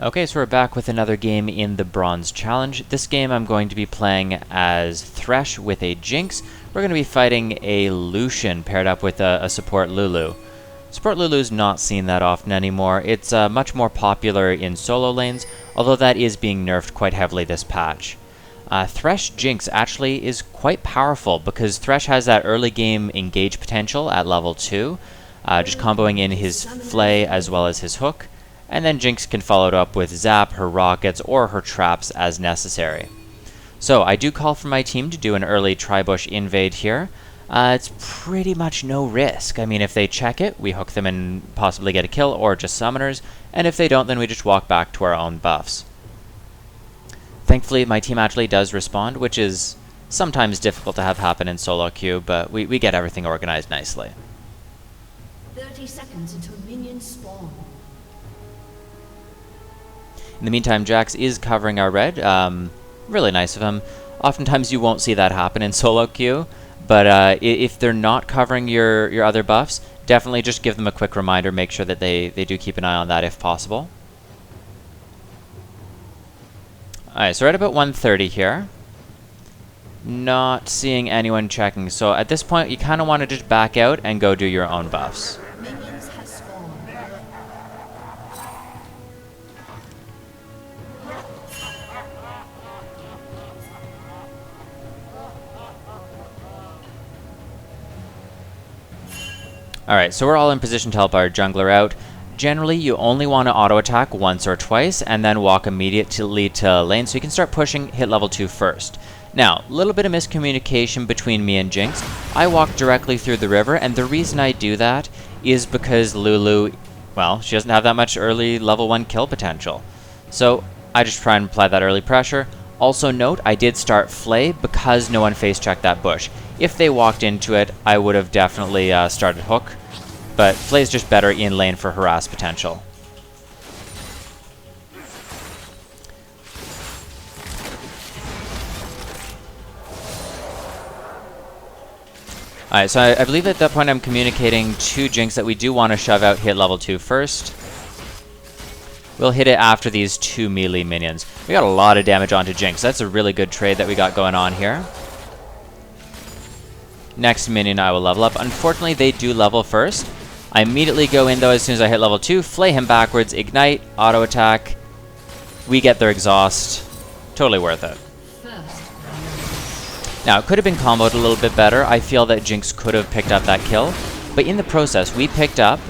Okay, so we're back with another game in the Bronze Challenge. This game I'm going to be playing as Thresh with a Jinx. We're going to be fighting a Lucian paired up with a support Lulu. Support Lulu's not seen that often anymore. It's much more popular in solo lanes, although that is being nerfed quite heavily this patch. Thresh Jinx actually is quite powerful because Thresh has that early game engage potential at level 2, just comboing in his Flay as well as his hook. And then Jinx can follow it up with Zap, her rockets, or her traps as necessary. So I do call for my team to do an early Tribush invade here. It's pretty much no risk. I mean, if they check it, we hook them and possibly get a kill, or just summoners, and if they don't, then we just walk back to our own buffs. Thankfully, my team actually does respond, which is sometimes difficult to have happen in solo queue, but we get everything organized nicely. 30 seconds until minions spawn. In the meantime, Jax is covering our red. Really nice of him. Oftentimes you won't see that happen in solo queue, but if they're not covering your other buffs, definitely just give them a quick reminder. Make sure that they do keep an eye on that if possible. Alright, so we're at about 130 here. Not seeing anyone checking, so at this point you kind of want to just back out and go do your own buffs. Minions have spawned. Alright, so we're all in position to help our jungler out. Generally, you only want to auto-attack once or twice, and then walk immediately to lane, so you can start pushing, hit level 2 first. Now, a little bit of miscommunication between me and Jinx. I walk directly through the river, and the reason I do that is because Lulu, well, she doesn't have that much early level 1 kill potential. So, I just try and apply that early pressure. Also note, I did start Flay because no one face-checked that bush. If they walked into it, I would have definitely started Hook, but Flay's just better in lane for harass potential. Alright, so I believe at that point I'm communicating to Jinx that we do want to shove out hit level 2 first. We'll hit it after these 2 melee minions. We got a lot of damage onto Jinx. That's a really good trade that we got going on here. Next minion I will level up. Unfortunately, they do level first. I immediately go in though as soon as I hit level 2, flay him backwards, ignite, auto attack. We get their exhaust. Totally worth it. Now, it could have been comboed a little bit better. I feel that Jinx could have picked up that kill. But in the process, we picked up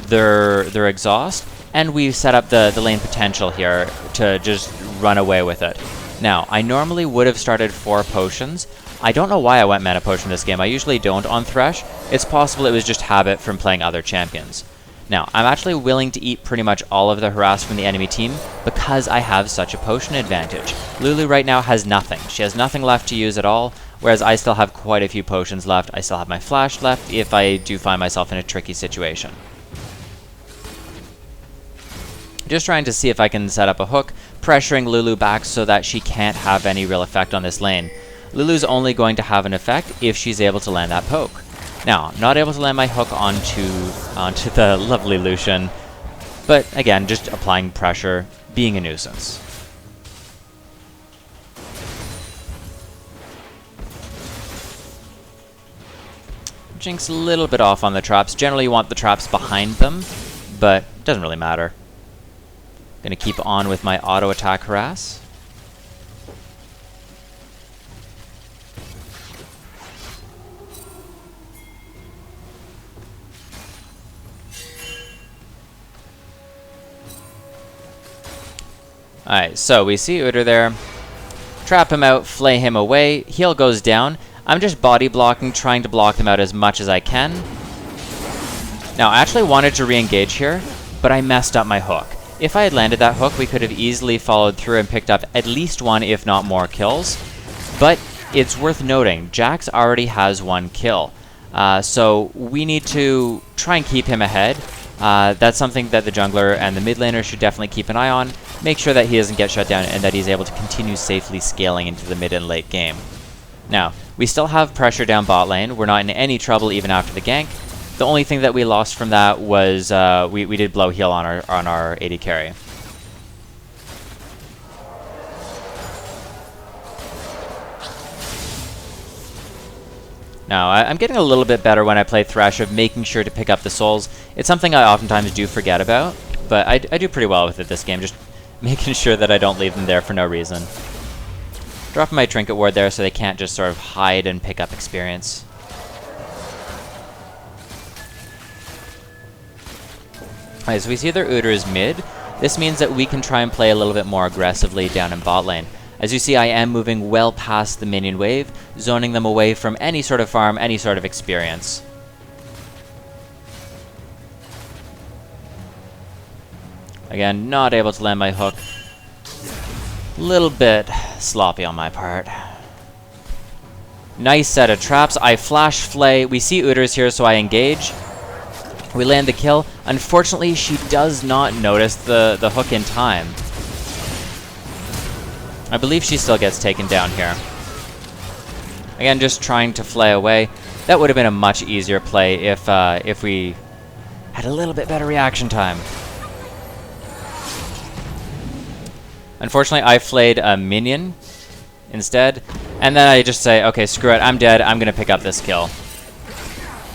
their exhaust, and we set up the lane potential here to just run away with it. Now, I normally would have started 4 potions. I don't know why I went mana potion this game. I usually don't on Thresh. It's possible it was just habit from playing other champions. Now, I'm actually willing to eat pretty much all of the harass from the enemy team because I have such a potion advantage. Lulu right now has nothing. She has nothing left to use at all, whereas I still have quite a few potions left. I still have my flash left if I do find myself in a tricky situation. Just trying to see if I can set up a hook, pressuring Lulu back so that she can't have any real effect on this lane. Lulu's only going to have an effect if she's able to land that poke. Now, not able to land my hook onto the lovely Lucian, but again, just applying pressure, being a nuisance. Jinx a little bit off on the traps. Generally you want the traps behind them, but it doesn't really matter. Gonna keep on with my auto attack harass. Alright, so we see Udyr there. Trap him out, flay him away. Heal goes down. I'm just body blocking, trying to block them out as much as I can. Now, I actually wanted to re-engage here, but I messed up my hook. If I had landed that hook, we could have easily followed through and picked up at least 1, if not more, kills. But it's worth noting, Jax already has 1 kill. So we need to try and keep him ahead. That's something that the jungler and the mid laner should definitely keep an eye on. Make sure that he doesn't get shut down and that he's able to continue safely scaling into the mid and late game. Now, we still have pressure down bot lane. We're not in any trouble even after the gank. The only thing that we lost from that was we did blow heal on our AD carry. Now, I'm getting a little bit better when I play Thresh of making sure to pick up the souls. It's something I oftentimes do forget about, but I do pretty well with it this game, just making sure that I don't leave them there for no reason. Dropping my trinket ward there so they can't just sort of hide and pick up experience. Alright, so we see their Udyr is mid. This means that we can try and play a little bit more aggressively down in bot lane. As you see, I am moving well past the minion wave, zoning them away from any sort of farm, any sort of experience. Again, not able to land my hook. Little bit sloppy on my part. Nice set of traps. I flash flay. We see Udyr's here, so I engage. We land the kill. Unfortunately, she does not notice the hook in time. I believe she still gets taken down here. Again, just trying to flay away. That would have been a much easier play if we had a little bit better reaction time. Unfortunately, I flayed a minion instead, and then I just say, okay, screw it, I'm dead, I'm gonna pick up this kill.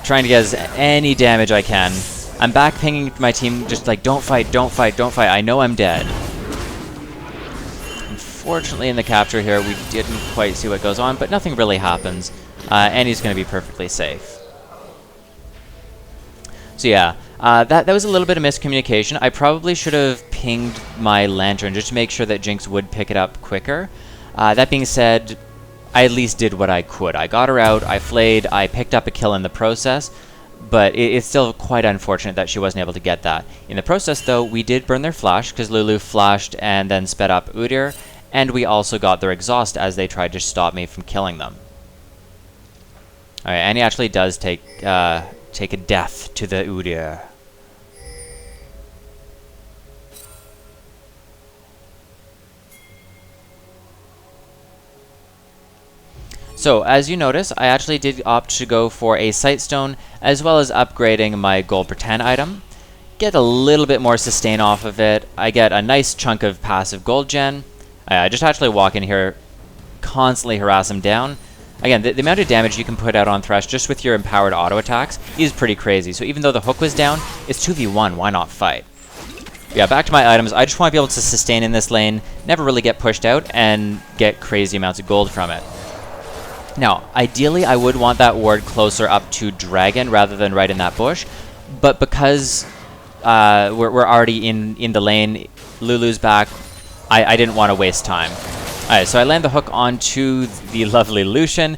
Trying to get as any damage I can. I'm back pinging my team, just like, don't fight, don't fight, don't fight, I know I'm dead. Unfortunately, in the capture here, we didn't quite see what goes on, but nothing really happens, and he's gonna be perfectly safe. So yeah, that was a little bit of miscommunication. I probably should have pinged my lantern just to make sure that Jinx would pick it up quicker. That being said, I at least did what I could. I got her out, I flayed, I picked up a kill in the process, but it's still quite unfortunate that she wasn't able to get that. In the process, though, we did burn their flash, because Lulu flashed and then sped up Udyr, and we also got their exhaust as they tried to stop me from killing them. Alright, and he actually does take a death to the Udyr. So, as you notice, I actually did opt to go for a Sightstone, as well as upgrading my Gold Pretend item. Get a little bit more sustain off of it. I get a nice chunk of passive gold gen. I just actually walk in here, constantly harass him down. Again, the amount of damage you can put out on Thresh just with your empowered auto attacks is pretty crazy. So even though the hook was down, it's 2v1, why not fight? Yeah, back to my items. I just want to be able to sustain in this lane, never really get pushed out, and get crazy amounts of gold from it. Now, ideally, I would want that ward closer up to Dragon rather than right in that bush, but because we're already in the lane, Lulu's back, I didn't want to waste time. Alright, so I land the hook onto the lovely Lucian.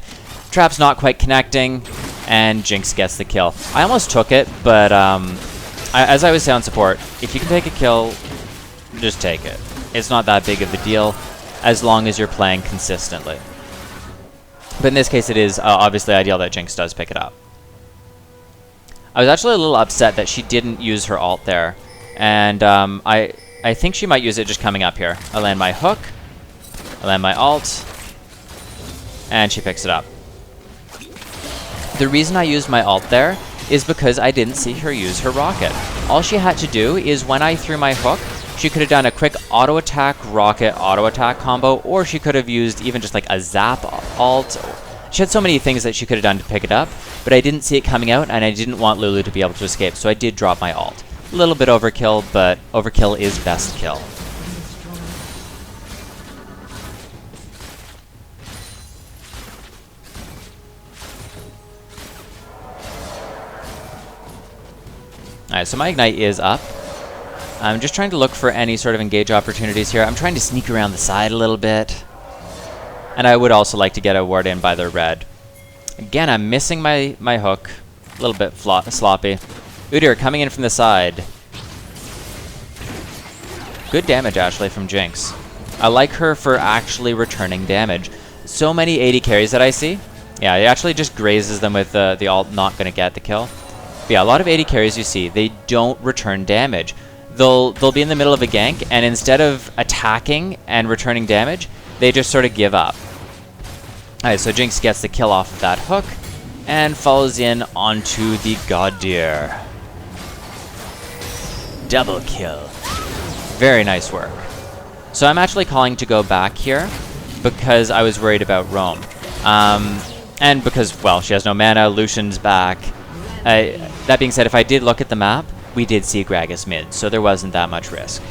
Trap's not quite connecting, and Jinx gets the kill. I almost took it, but as I was saying on support, if you can take a kill, just take it. It's not that big of a deal, as long as you're playing consistently. But in this case, it is obviously ideal that Jinx does pick it up. I was actually a little upset that she didn't use her ult there, and I think she might use it just coming up here. I land my hook, I land my ult, and she picks it up. The reason I used my ult there is because I didn't see her use her rocket. All she had to do is when I threw my hook, she could have done a quick auto attack, rocket, auto attack combo, or she could have used even just like a zap ult. She had so many things that she could have done to pick it up, but I didn't see it coming out, and I didn't want Lulu to be able to escape, so I did drop my ult. A little bit overkill, but overkill is best kill. Alright, so my Ignite is up. I'm just trying to look for any sort of engage opportunities here. I'm trying to sneak around the side a little bit. And I would also like to get a ward in by their red. Again, I'm missing my hook. A little bit sloppy. Udyr coming in from the side. Good damage, actually, from Jinx. I like her for actually returning damage. So many 80 carries that I see. Yeah, he actually just grazes them with the ult, not going to get the kill. But yeah, a lot of 80 carries you see, they don't return damage. They'll be in the middle of a gank, and instead of attacking and returning damage, they just sort of give up. Alright, so Jinx gets the kill off of that hook, and falls in onto the Goddeer. Double kill. Very nice work. So I'm actually calling to go back here, because I was worried about roam. And because, well, she has no mana, Lucian's back. That being said, if I did look at the map, we did see Gragas mid, so there wasn't that much risk.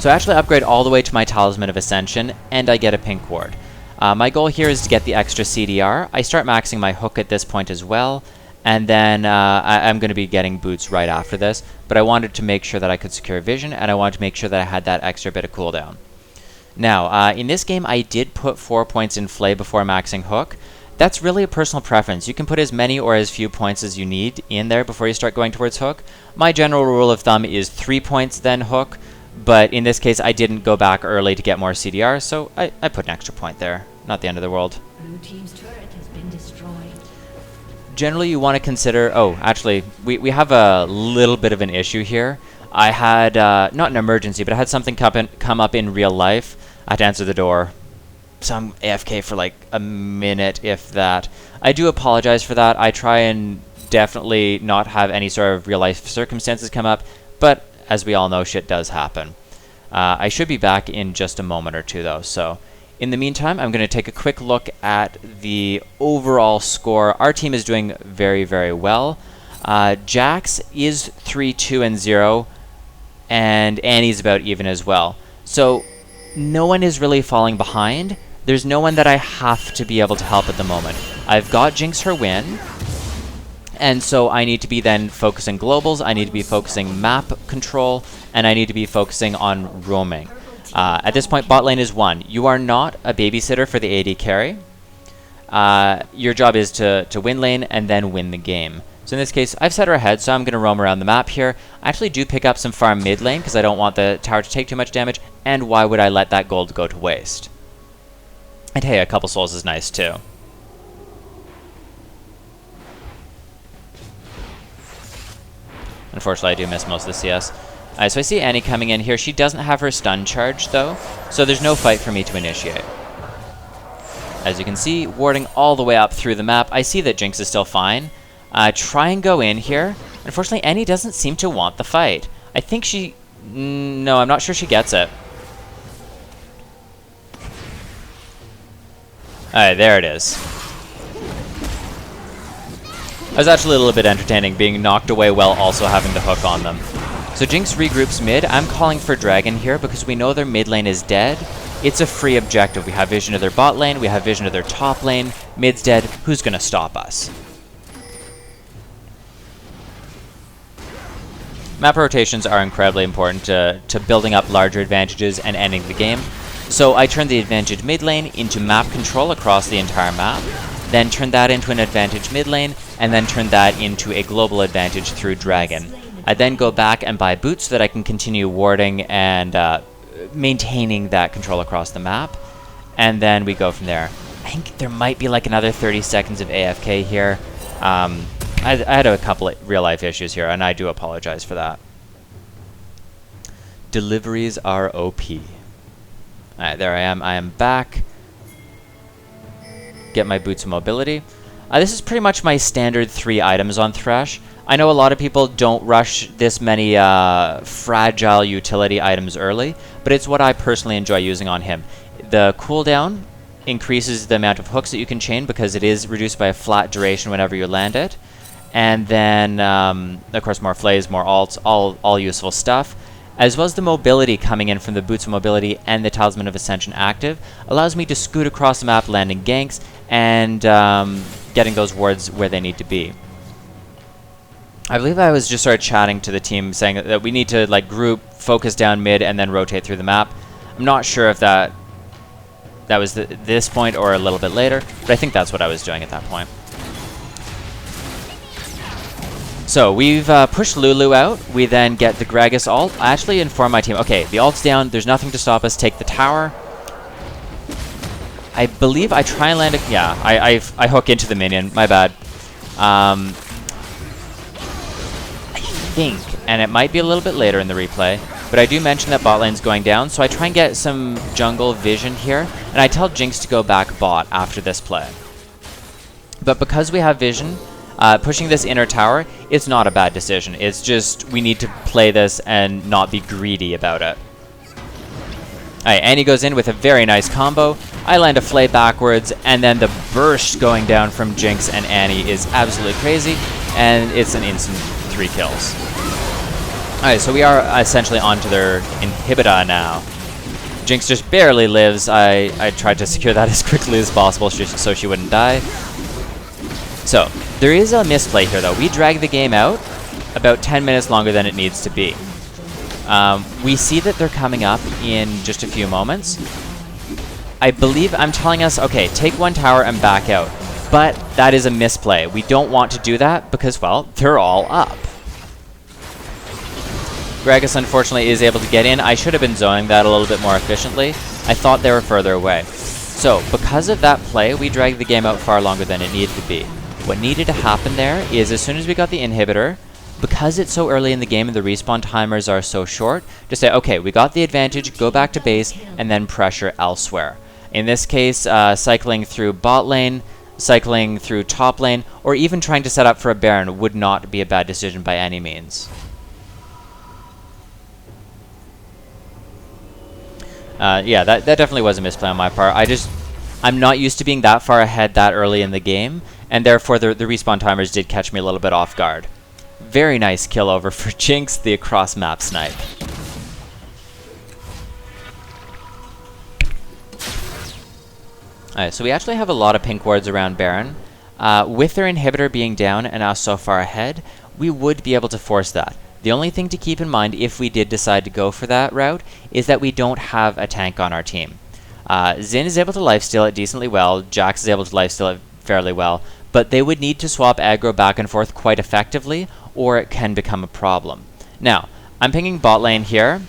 So I actually upgrade all the way to my Talisman of Ascension, and I get a pink ward. My goal here is to get the extra CDR. I start maxing my hook at this point as well, and then I'm going to be getting boots right after this, but I wanted to make sure that I could secure vision, and I wanted to make sure that I had that extra bit of cooldown. Now, in this game, I did put 4 points in Flay before maxing hook. That's really a personal preference. You can put as many or as few points as you need in there before you start going towards hook. My general rule of thumb is 3 points then hook, but in this case, I didn't go back early to get more CDR, so I put an extra point there. Not the end of the world. Blue team's turret has been destroyed. Generally, you want to consider... Oh, actually, we have a little bit of an issue here. I had, not an emergency, but I had something come up in real life. I had to answer the door. So I'm AFK for like a minute, if that. I do apologize for that. I try and definitely not have any sort of real life circumstances come up, but as we all know, shit does happen. I should be back in just a moment or two, though. So in the meantime, I'm going to take a quick look at the overall score. Our team is doing very, very well. Jax is 3-2-0, and Annie's about even as well. So no one is really falling behind. There's no one that I have to be able to help at the moment. I've got Jinx her win, and so I need to be then focusing globals, I need to be focusing map control, and I need to be focusing on roaming. At this point, bot lane is 1. You are not a babysitter for the AD carry. Your job is to win lane and then win the game. So in this case, I've set her ahead, so I'm going to roam around the map here. I actually do pick up some farm mid lane because I don't want the tower to take too much damage, and why would I let that gold go to waste? And hey, a couple souls is nice too. Unfortunately, I do miss most of the CS. Alright, so I see Annie coming in here. She doesn't have her stun charge, though, so there's no fight for me to initiate. As you can see, warding all the way up through the map. I see that Jinx is still fine. Try and go in here. Unfortunately, Annie doesn't seem to want the fight. I think she... no, I'm not sure she gets it. Alright, there it is. That was actually a little bit entertaining, being knocked away while also having the hook on them. So Jinx regroups mid. I'm calling for Dragon here because we know their mid lane is dead. It's a free objective. We have vision of their bot lane, we have vision of their top lane. Mid's dead. Who's going to stop us? Map rotations are incredibly important to building up larger advantages and ending the game. So I turn the advantage mid lane into map control across the entire map, then turn that into an advantage mid lane, and then turn that into a global advantage through Dragon. I then go back and buy boots so that I can continue warding and maintaining that control across the map, and then we go from there. I think there might be like another 30 seconds of AFK here. I had a couple of real life issues here, and I do apologize for that. Deliveries are OP. Alright, there I am. I am back. Get my boots of mobility. This is pretty much my standard 3 items on Thresh. I know a lot of people don't rush this many fragile utility items early, but it's what I personally enjoy using on him. The cooldown increases the amount of hooks that you can chain because it is reduced by a flat duration whenever you land it. And then, of course, more flays, more ults, all useful stuff. As well as the mobility coming in from the Boots of Mobility and the Talisman of Ascension active allows me to scoot across the map, landing ganks, and getting those wards where they need to be. I believe I was just sort of chatting to the team saying that we need to like group, focus down mid, and then rotate through the map. I'm not sure if that was this point or a little bit later, but I think that's what I was doing at that point. So we've pushed Lulu out. We then get the Gragas ult. I actually inform my team, okay, the ult's down. There's nothing to stop us. Take the tower. I believe I try and land a... Yeah, I hook into the minion. My bad. I think, and it might be a little bit later in the replay, but I do mention that bot lane's going down, so I try and get some jungle vision here, and I tell Jinx to go back bot after this play. But because we have vision... pushing this inner tower, it's not a bad decision. It's just we need to play this and not be greedy about it. Alright, Annie goes in with a very nice combo. I land a flay backwards, and then the burst going down from Jinx and Annie is absolutely crazy, and it's an instant 3 kills. Alright, so we are essentially onto their inhibitor now. Jinx just barely lives. I tried to secure that as quickly as possible so she wouldn't die. So, there is a misplay here though. We drag the game out about 10 minutes longer than it needs to be. We see that they're coming up in just a few moments. I believe I'm telling us, okay, take 1 tower and back out. But that is a misplay. We don't want to do that because, well, they're all up. Gragas, unfortunately, is able to get in. I should have been zoning that a little bit more efficiently. I thought they were further away. So, because of that play, we dragged the game out far longer than it needed to be. What needed to happen there is as soon as we got the inhibitor, because it's so early in the game and the respawn timers are so short, just say, okay, we got the advantage, go back to base, and then pressure elsewhere. In this case, cycling through bot lane, cycling through top lane, or even trying to set up for a Baron would not be a bad decision by any means. Yeah, that definitely was a misplay on my part. I'm not used to being that far ahead that early in the game, and therefore the respawn timers did catch me a little bit off guard. Very nice kill over for Jinx, the across map snipe. Alright, so we actually have a lot of pink wards around Baron. With their inhibitor being down and us so far ahead, we would be able to force that. The only thing to keep in mind if we did decide to go for that route is that we don't have a tank on our team. Xin is able to lifesteal it decently well, Jax is able to lifesteal it fairly well, but they would need to swap aggro back and forth quite effectively, or it can become a problem. Now, I'm pinging bot lane here,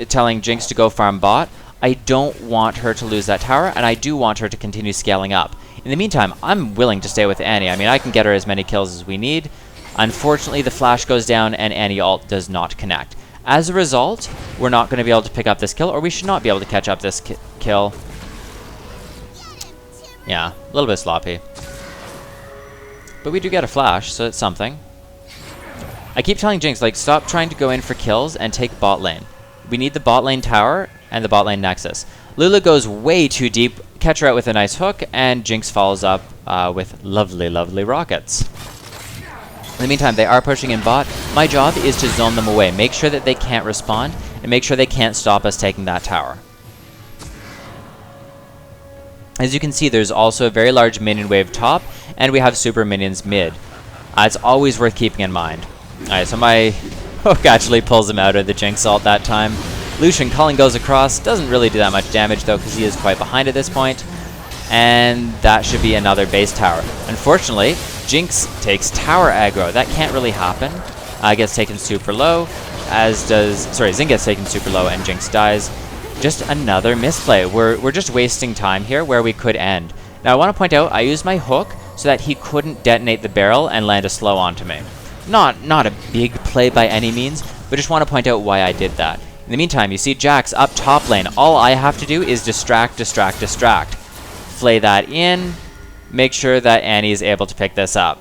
telling Jinx to go farm bot. I don't want her to lose that tower, and I do want her to continue scaling up. In the meantime, I'm willing to stay with Annie. I mean, I can get her as many kills as we need. Unfortunately, the flash goes down, and Annie ult does not connect. As a result, we're not going to be able to pick up this kill, or we should not be able to catch up this kill. Yeah, a little bit sloppy. But we do get a flash, so it's something. I keep telling Jinx, like, stop trying to go in for kills and take bot lane. We need the bot lane tower and the bot lane nexus. Lulu goes way too deep, catch her out with a nice hook, and Jinx follows up with lovely, lovely rockets. In the meantime, they are pushing in bot. My job is to zone them away, make sure that they can't respond, and make sure they can't stop us taking that tower. As you can see, there's also a very large minion wave top, and we have super minions mid. It's always worth keeping in mind. Alright, so my hook actually pulls him out of the Jinx ult that time. Lucian calling goes across, doesn't really do that much damage though, because he is quite behind at this point. And that should be another base tower. Unfortunately, Jinx takes tower aggro. That can't really happen. Gets taken super low, as does... Sorry, Xin gets taken super low and Jinx dies. Just another misplay. We're just wasting time here where we could end. Now I want to point out, I used my hook so that he couldn't detonate the barrel and land a slow onto me. Not a big play by any means, but just want to point out why I did that. In the meantime, you see Jax up top lane. All I have to do is distract, distract, distract. Flay that in, make sure that Annie is able to pick this up.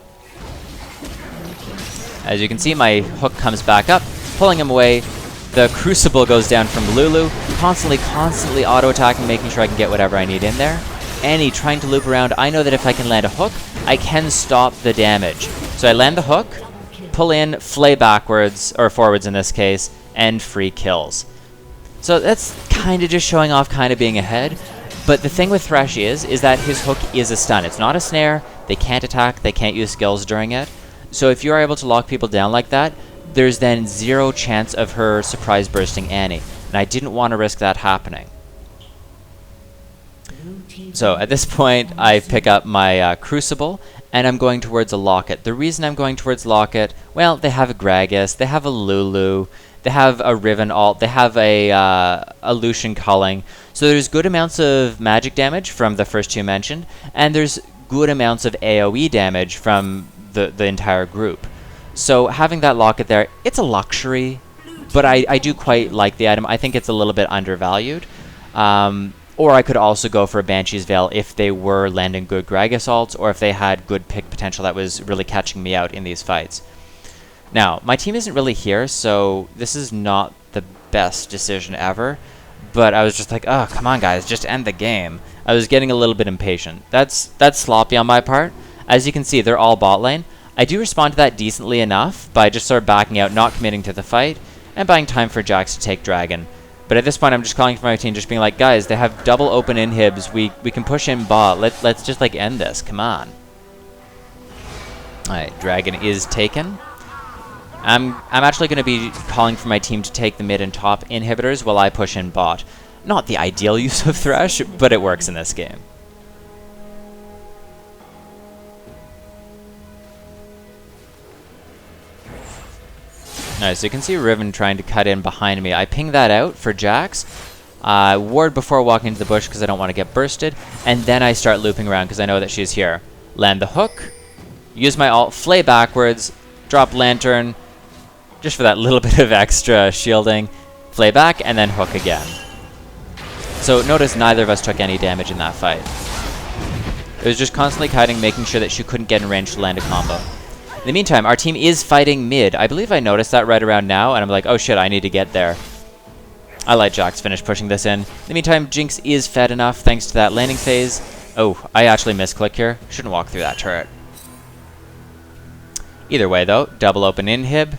As you can see, my hook comes back up, pulling him away. The Crucible goes down from Lulu, constantly auto-attacking, making sure I can get whatever I need in there. Annie trying to loop around. I know that if I can land a hook, I can stop the damage. So I land the hook, pull in, flay backwards, or forwards in this case, and free kills. So that's kind of just showing off kind of being ahead. But the thing with Thresh is that his hook is a stun. It's not a snare. They can't attack. They can't use skills during it. So if you are able to lock people down like that, there's then zero chance of her surprise bursting Annie. And I didn't want to risk that happening. So at this point, I pick up my Crucible, and I'm going towards a Locket. The reason I'm going towards Locket, well, they have a Gragas, they have a Lulu, they have a Riven ult, they have a Lucian culling. So there's good amounts of magic damage from the first two mentioned, and there's good amounts of AoE damage from the entire group. So having that Locket there, it's a luxury, but I do quite like the item. I think it's a little bit undervalued. Or I could also go for a Banshee's Veil if they were landing good Gragas ults, or if they had good pick potential that was really catching me out in these fights. Now, my team isn't really here, so this is not the best decision ever, but I was just like, oh, come on, guys, just end the game. I was getting a little bit impatient. That's sloppy on my part. As you can see, they're all bot lane. I do respond to that decently enough by just sort of backing out, not committing to the fight, and buying time for Jax to take Dragon. But at this point, I'm just calling for my team, just being like, guys, they have double open inhibs. We can push in bot. Let's just like end this. Come on. All right, Dragon is taken. I'm actually going to be calling for my team to take the mid and top inhibitors while I push in bot. Not the ideal use of Thresh, but it works in this game. Alright, so you can see Riven trying to cut in behind me. I ping that out for Jax. Ward before walking into the bush because I don't want to get bursted. And then I start looping around because I know that she's here. Land the hook. Use my ult. Flay backwards. Drop Lantern. Just for that little bit of extra shielding. Flay back and then hook again. So notice neither of us took any damage in that fight. It was just constantly kiting, making sure that she couldn't get in range to land a combo. In the meantime, our team is fighting mid. I believe I noticed that right around now, and I'm like, oh shit, I need to get there. I let Jax finish pushing this in. In the meantime, Jinx is fed enough thanks to that landing phase. Oh, I actually misclick here. Shouldn't walk through that turret. Either way, though, double open inhib.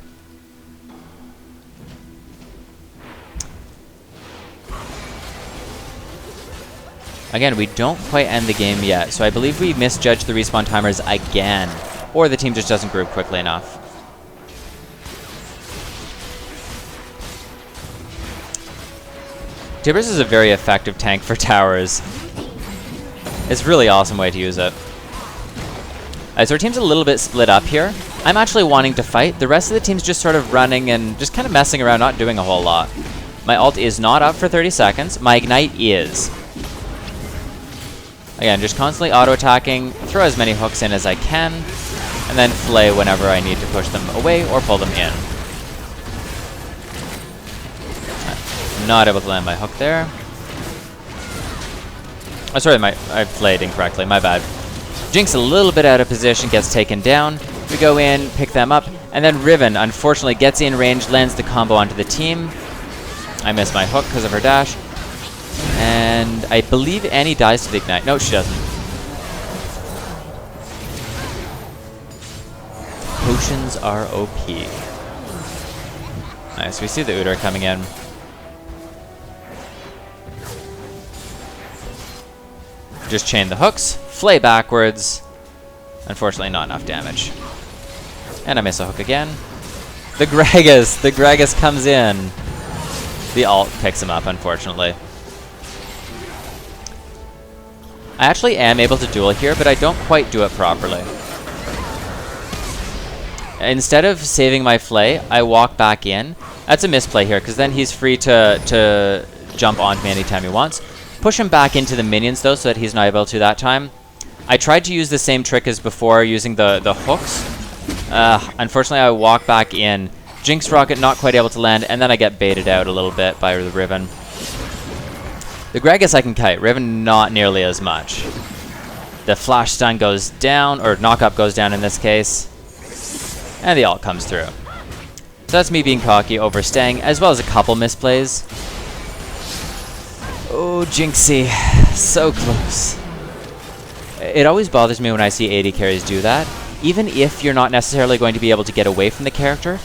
Again, we don't quite end the game yet, so I believe we misjudged the respawn timers again. Or the team just doesn't group quickly enough. Tibbers is a very effective tank for towers. It's a really awesome way to use it. So our team's a little bit split up here. I'm actually wanting to fight. The rest of the team's just sort of running and just kind of messing around, not doing a whole lot. My ult is not up for 30 seconds. My ignite is. Again, just constantly auto-attacking, throw as many hooks in as I can, and then flay whenever I need to push them away or pull them in. I'm not able to land my hook there. Oh, sorry, I flayed incorrectly, my bad. Jinx a little bit out of position, gets taken down. We go in, pick them up, and then Riven, unfortunately, gets in range, lands the combo onto the team. I miss my hook because of her dash. And I believe Annie dies to the ignite. No, she doesn't. Potions are OP. Nice, we see the Udyr coming in. Just chain the hooks, flay backwards. Unfortunately, not enough damage. And I miss a hook again. The Gragas comes in. The ult picks him up, unfortunately. I actually am able to duel here, but I don't quite do it properly. Instead of saving my flay, I walk back in. That's a misplay here, because then he's free to jump onto me anytime he wants. Push him back into the minions, though, so that he's not able to that time. I tried to use the same trick as before, using the hooks. Unfortunately, I walk back in. Jinx rocket not quite able to land, and then I get baited out a little bit by the Riven. The Gragas I can kite, Riven not nearly as much. The flash stun goes down, or knock-up goes down in this case. And the ult comes through. So that's me being cocky, overstaying, as well as a couple misplays. Oh, Jinxie. So close. It always bothers me when I see AD carries do that. Even if you're not necessarily going to be able to get away from the character,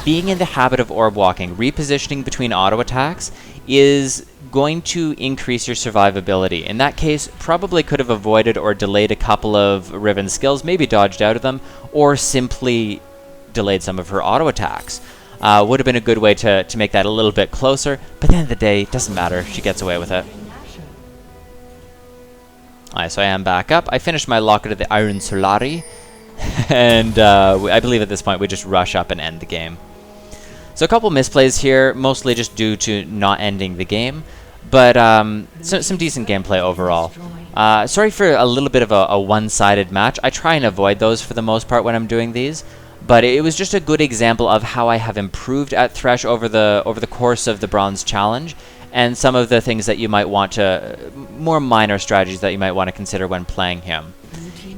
being in the habit of orb walking, repositioning between auto attacks, is going to increase your survivability. In that case, probably could have avoided or delayed a couple of Riven's skills, maybe dodged out of them, or simply delayed some of her auto attacks. Would have been a good way to make that a little bit closer, but at the end of the day, it doesn't matter. She gets away with it. Alright, so I am back up. I finished my Locket of the Iron Solari, and I believe at this point we just rush up and end the game. So a couple misplays here, mostly just due to not ending the game, but some decent gameplay overall. Sorry for a little bit of a one-sided match. I try and avoid those for the most part when I'm doing these, but it was just a good example of how I have improved at Thresh over the course of the Bronze Challenge, and some of the things that you might want to, more minor strategies that you might want to consider when playing him.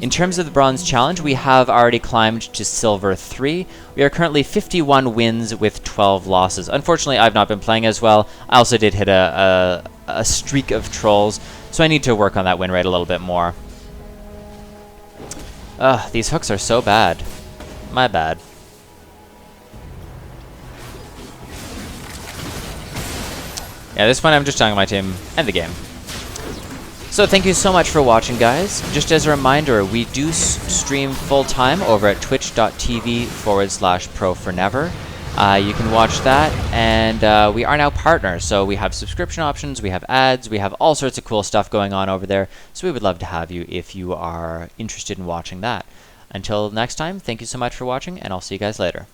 In terms of the Bronze Challenge, we have already climbed to Silver 3. We are currently 51 wins with 12 losses. Unfortunately, I've not been playing as well. I also did hit a streak of trolls, so I need to work on that win rate a little bit more. Ugh, these hooks are so bad. My bad. Yeah, at this point I'm just telling my team, end the game. So thank you so much for watching, guys. Just as a reminder, we do stream full-time over at twitch.tv/pro4never. You can watch that, and we are now partners, so we have subscription options, we have ads, we have all sorts of cool stuff going on over there, so we would love to have you if you are interested in watching that. Until next time, thank you so much for watching, and I'll see you guys later.